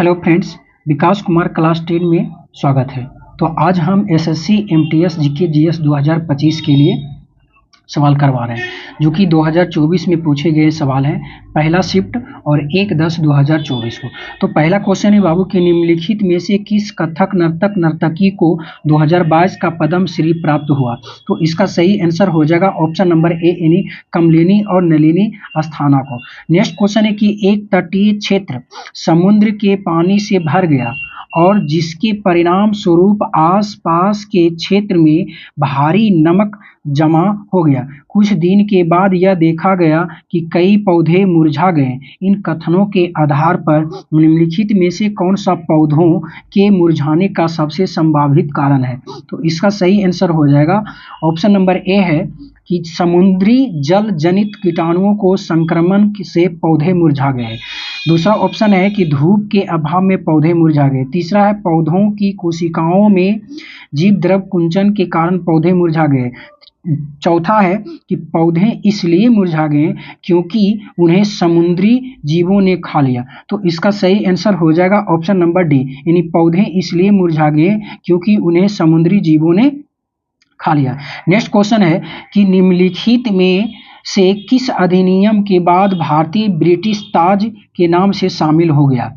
Hello friends, विकास Kumar class 10 में स्वागत है। तो आज हम एसएससी एमटीएस जीके जीएस 2025 के लिए सवाल करवा रहे हैं, जो कि 2024 में पूछे गए सवाल हैं। पहला शिफ्ट और 1/10/2024 को। तो पहला क्वेश्चन है बाबू कि निम्नलिखित में से किस कथक नर्तक नर्तकी को 2022 का पद्म श्री प्राप्त हुआ? तो इसका सही आंसर हो जाएगा ऑप्शन नंबर ए यानी कमलिनी और नलिनी अस्थाना को। नेक्स्ट क्वेश्चन है कि एक तटीय क्षेत्र समुद्र के पानी से भर गया और जिसके परिणाम स्वरूप आसपास के क्षेत्र में भारी नमक जमा हो गया। कुछ दिन के बाद यह देखा गया कि कई पौधे मुरझा गए। इन कथनों के आधार पर निम्नलिखित में से कौन सा पौधों के मुरझाने का सबसे संभावित कारण है? तो इसका सही आंसर हो जाएगा ऑप्शन नंबर ए है कि समुद्री जल जनित कीटाणुओं को संक्रमण से पौधे मुरझा गए। दूसरा ऑप्शन है कि धूप के अभाव में पौधे मुरझा गए। तीसरा है पौधों की कोशिकाओं में जीव द्रव कुंचन के कारण पौधे मुरझा गए। चौथा है कि पौधे इसलिए मुरझा गए क्योंकि उन्हें समुद्री जीवों ने खा लिया। तो इसका सही आंसर हो जाएगा ऑप्शन नंबर डी, यानी पौधे इसलिए मुरझा गए क्योंकि उन्हें समुद्री जीवों ने खा लिया। नेक्स्ट क्वेश्चन है कि निम्नलिखित में से किस अधिनियम के बाद भारतीय ब्रिटिश ताज के नाम से शामिल हो गया?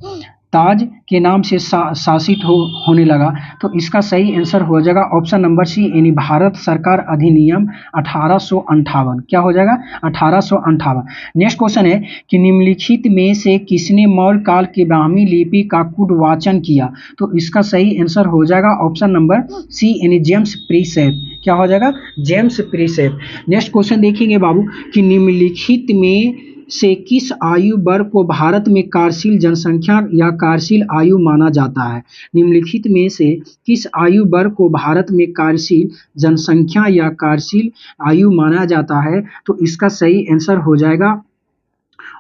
ताज के नाम से शासित होने लगा। तो इसका सही आंसर हो जाएगा ऑप्शन नंबर सी, यानी भारत सरकार अधिनियम 1858। क्या हो जाएगा? 1858। नेक्स्ट क्वेश्चन है कि निम्नलिखित में से किसने मौर्य काल की ब्राह्मी लिपि का कुटवाचन किया? तो इसका सही आंसर हो जाएगा ऑप्शन नंबर सी, यानी जेम्स प्रीसेप। क्या हो जाएगा? जेम्स प्रीसेप। नेक्स्ट क्वेश्चन देखेंगे बाबू कि निम्नलिखित में से किस आयु वर्ग को भारत में कार्यशील जनसंख्या या कार्यशील आयु माना जाता है? निम्नलिखित में से किस आयु वर्ग को भारत में कार्यशील जनसंख्या या कार्यशील आयु माना जाता है? तो इसका सही आंसर हो जाएगा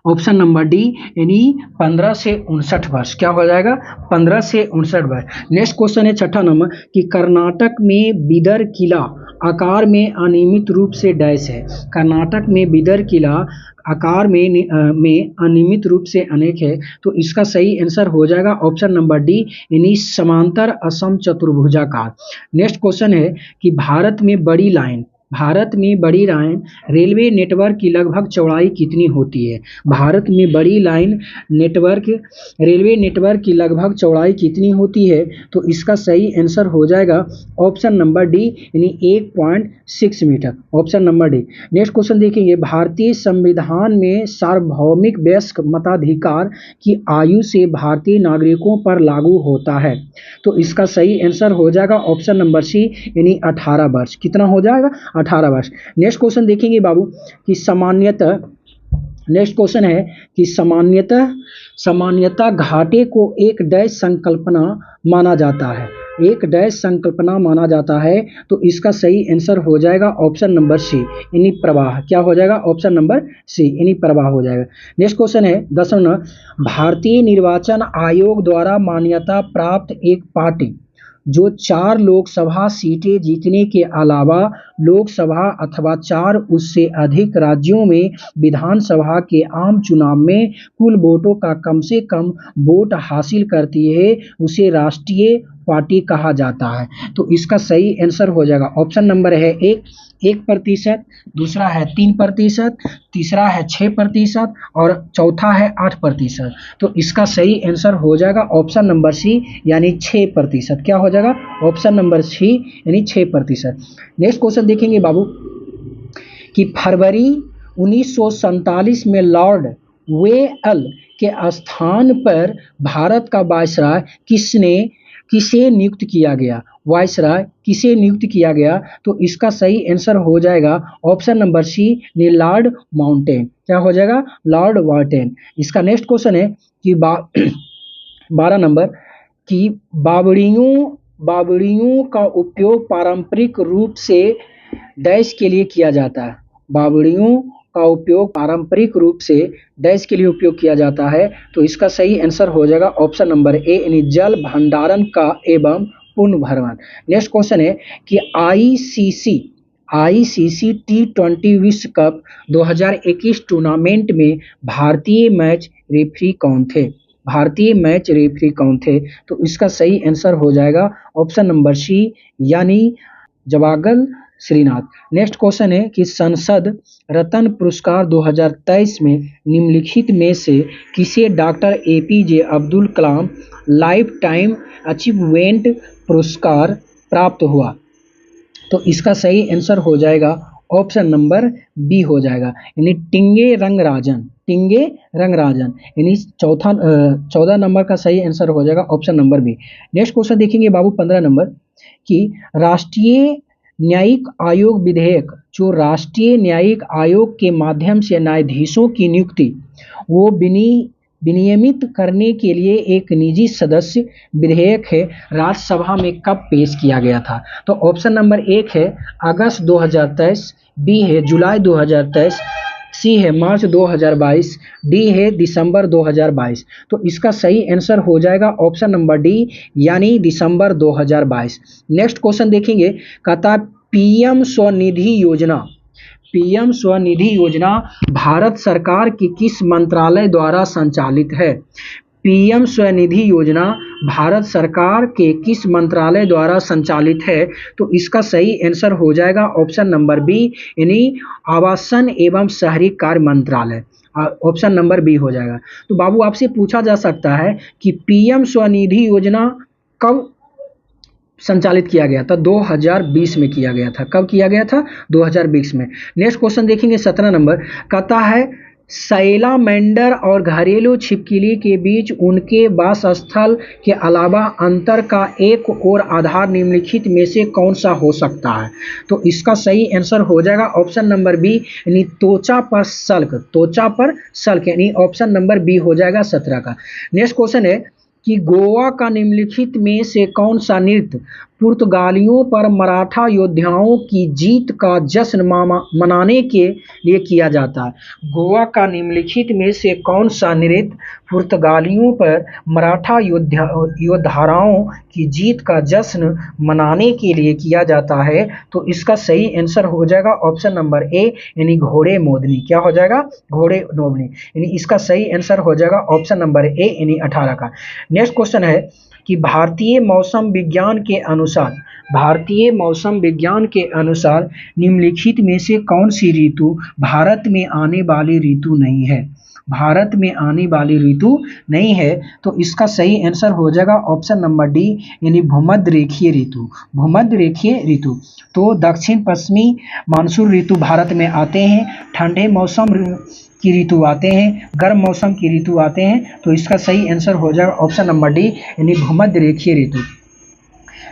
ऑप्शन नंबर डी, यानी 15 से 59 वर्ष। क्या हो जाएगा? 15 से 59 वर्ष। नेक्स्ट क्वेश्चन है छठा नंबर कि कर्नाटक में बिदर किला आकार में अनियमित रूप से डैश है। कर्नाटक में बिदर किला आकार में अनियमित रूप से अनेक है। तो इसका सही आंसर हो जाएगा ऑप्शन नंबर डी, यानी समांतर असम चतुर्भुजाकार। नेक्स्ट क्वेश्चन है कि भारत में बड़ी लाइन रेलवे नेटवर्क की लगभग चौड़ाई कितनी होती है? भारत में बड़ी लाइन रेलवे नेटवर्क की लगभग चौड़ाई कितनी होती है? तो इसका सही आंसर हो जाएगा ऑप्शन नंबर डी, यानी 1.6 metre. Option number D. Next question देखेंगे, भारतीय संविधान में सार्वभौमिक वयस्क मताधिकार की आयु से भारतीय नागरिकों पर लागू होता है। तो इसका सही आंसर हो जाएगा ऑप्शन नंबर सी, यानी 18 वर्ष। कितना हो जाएगा? 18 वर्ष। नेक्स्ट क्वेश्चन देखेंगे बाबू कि सामान्यतः घाटे को एक डैश संकल्पना माना जाता है। एक डैश संकल्पना माना जाता है। तो इसका सही आंसर हो जाएगा ऑप्शन नंबर सी, यानी प्रवाह। क्या हो जाएगा? ऑप्शन नंबर सी, यानी प्रवाह हो जाएगा। नेक्स्ट क्वेश्चन है 10वां, भारतीय निर्वाचन आयोग द्वारा मान्यता प्राप्त एक पार्टी जो 4 लोकसभा सीटें जीतने के अलावा लोकसभा अथवा 4 उससे अधिक राज्यों में विधानसभा के आम चुनाव में कुल वोटों का कम से कम वोट हासिल करती है, उसे राष्ट्रीय पार्टी कहा जाता है। तो इसका सही आंसर हो जाएगा ऑप्शन नंबर है 1%, दूसरा है 3%, तीसरा है 6% और चौथा है 8%। तो इसका सही आंसर हो जाएगा ऑप्शन नंबर सी, यानी 6%। क्या हो जाएगा? ऑप्शन नंबर सी, यानी 6%। नेक्स्ट क्वेश्चन देखेंगे बाबू कि फरवरी 1947 में लॉर्ड वेल के स्थान पर भारत का वायसराय किसे नियुक्त किया गया? वायसराय किसे नियुक्त किया गया? तो इसका सही आंसर हो जाएगा option number C, Lord Mountbatten. क्या हो जाएगा? Lord Mountbatten. इसका नेक्स्ट क्वेश्चन है कि 12 नंबर कि बावड़ियों का उपयोग पारंपरिक रूप से डैश के लिए किया जाता है। बावड़ियों का उपयोग पारंपरिक रूप से डैश के लिए उपयोग किया जाता है। तो इसका सही आंसर हो जाएगा ऑप्शन नंबर ए, यानी जल भंडारण का एवं पुनर्भरण। नेक्स्ट क्वेश्चन है कि आईसीसी T20 विश्व कप 2021 टूर्नामेंट में भारतीय मैच रेफरी कौन थे? भारतीय मैच रेफरी कौन थे? तो इसका सही आंसर हो जाएगा ऑप्शन नंबर सी, यानी जवागल श्रीनाथ। नेक्स्ट क्वेश्चन है कि संसद रत्न पुरस्कार 2023 में निम्नलिखित में से किसे doctor APJ Abdul Kalam life time achievement पुरस्कार प्राप्त हुआ? तो इसका सही आंसर हो जाएगा ऑप्शन नंबर बी हो जाएगा, यानी टिंगे रंगराजन, यानी 14 नंबर का सही आंसर हो जाएगा option number B. Next question देखेंगे बाबू 15 नंबर कि राष्ट्रीय न्यायिक आयोग विधेयक, जो राष्ट्रीय न्यायिक आयोग के माध्यम से न्यायाधीशों की नियुक्ति वो विनियमित करने के लिए एक निजी सदस्य विधेयक है, राज्यसभा में कब पेश किया गया था? तो ऑप्शन नंबर 1 है अगस्त 2023, बी है जुलाई 2023, सी है मार्च 2022, डी है दिसंबर 2022। तो इसका सही आंसर हो जाएगा ऑप्शन नंबर डी, यानी दिसंबर 2022। नेक्स्ट क्वेश्चन देखेंगे, कहता पीएम स्वनिधि योजना भारत सरकार के किस मंत्रालय द्वारा संचालित है? पीएम स्वनिधि योजना भारत सरकार के किस मंत्रालय द्वारा संचालित है? तो इसका सही आंसर हो जाएगा ऑप्शन नंबर बी, यानी आवासन एवं शहरी कार्य मंत्रालय। ऑप्शन नंबर बी हो जाएगा। तो बाबू आपसे पूछा जा सकता है कि पीएम स्वनिधि योजना कब संचालित किया गया था? 2020 में किया गया था। कब किया गया था? 2020 में। नेक्स्ट क्वेश्चन देखेंगे 17 नंबर, कहता है सैलामेंडर और घरेलू छिपकली के बीच उनके वास स्थल के अलावा अंतर का एक और आधार निम्नलिखित में से कौन सा हो सकता है? तो इसका सही आंसर हो जाएगा ऑप्शन नंबर बी, यानी त्वचा पर सल्क, यानी ऑप्शन नंबर बी हो जाएगा 17 का। नेक्स्ट क्वेश्चन है कि गोवा का निम्नलिखित में से कौन सा नृत्य पुर्तगालियों पर मराठा योद्धाओं की जीत का जश्न मनाने के लिए किया जाता है? गोवा का निम्नलिखित में से कौन सा नृत्य पुर्तगालियों पर मराठा योद्धाओं की जीत का जश्न मनाने के लिए किया जाता है? तो इसका सही आंसर हो जाएगा ऑप्शन नंबर ए, यानी घोड़े मोदनी। क्या हो जाएगा? घोड़े मोदनी, यानी इसका सही आंसर हो जाएगा ऑप्शन नंबर ए, यानी 18 का। नेक्स्ट क्वेश्चन है कि भारतीय मौसम विज्ञान के अनुसार निम्नलिखित में से कौन सी ऋतु भारत में आने वाली ऋतु नहीं है? तो इसका सही आंसर हो जाएगा ऑप्शन नंबर डी, यानी भूमध्य रेखीय ऋतु। तो दक्षिण पश्चिमी मानसून ऋतु भारत में आते हैं, ठंडे मौसम की ऋतु आते हैं, गर्म मौसम की ऋतु आते हैं। तो इसका सही आंसर हो जाएगा ऑप्शन नंबर डी, यानी भूमध्य रेखीय ऋतु।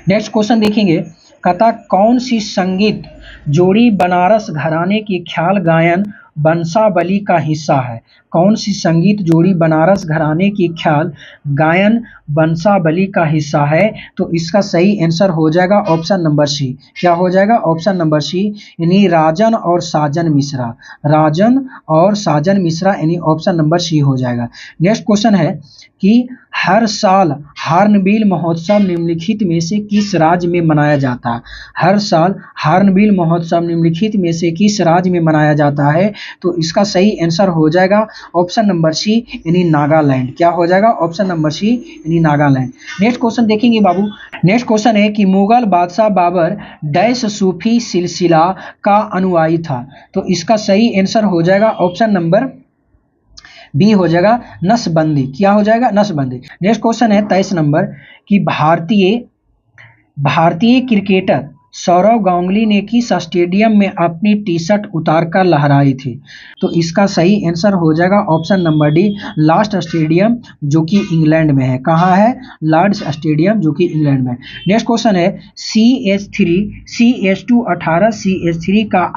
नेक्स्ट क्वेश्चन देखेंगे, कहता कौन सी संगीत जोड़ी बनारस घराने की ख्याल गायन वंशावली का हिस्सा है? कौन सी संगीत जोड़ी बनारस घराने की ख्याल गायन वंशावली का हिस्सा है? तो इसका सही आंसर हो जाएगा ऑप्शन नंबर सी। क्या हो जाएगा? ऑप्शन नंबर सी, यानी राजन और साजन मिश्रा, यानी ऑप्शन नंबर सी हो जाएगा। नेक्स्ट क्वेश्चन है कि हर साल हार्नबिल महोत्सव निम्नलिखित में से किस राज्य में मनाया जाता है? हर साल हार्नबिल महोत्सव निम्नलिखित में से किस राज्य में मनाया जाता है? तो इसका सही आंसर हो जाएगा ऑप्शन नंबर सी, यानी नागालैंड। क्या हो जाएगा? ऑप्शन नंबर सी, यानी नागालैंड। नेक्स्ट क्वेश्चन देखेंगे बाबू। नेक्स्ट क्वेश्चन है कि मुगल बादशाह बाबर डैश सूफी सिलसिला का अनुयायी था? तो इसका सही आंसर हो जाएगा ऑप्शन नंबर बी हो जाएगा नसबंदी। क्या हो जाएगा? नसबंदी। नेक्स्ट क्वेश्चन है 23 नंबर कि भारतीय क्रिकेटर सौरव गांगुली ने किस स्टेडियम में अपनी टी शर्ट उतारकर लहराई थी? तो इसका सही आंसर हो जाएगा option number D, Lord's stadium, जो कि इंग्लैंड में है। कहाँ है? लॉर्ड्स स्टेडियम, जो कि इंग्लैंड में है। नेक्स्ट क्वेश्चन है CH2 CH3 का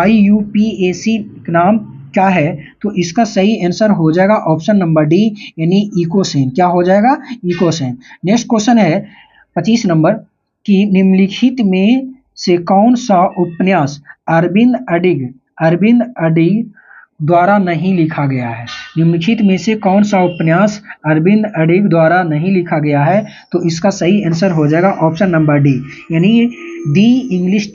IUPAC नाम क्या है? तो इसका सही आंसर हो जाएगा ऑप्शन नंबर डी, यानी इकोसेन। क्या हो जाएगा? इकोसेन। नेक्स्ट क्वेश्चन है 25 नंबर कि निम्नलिखित में से कौन सा उपन्यास अरविंद अडिग द्वारा नहीं लिखा गया है? निम्नलिखित में से कौन सा उपन्यास अरविंद अडिग द्वारा नहीं लिखा गया है? तो इसका सही आंसर हो जाएगा ऑप्शन नंबर डी, यानी दी इंग्लिश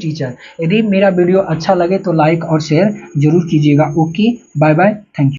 टीचर। यदि मेरा वीडियो अच्छा लगे तो लाइक और शेयर जरूर कीजिएगा। Okay, bye bye, thank you.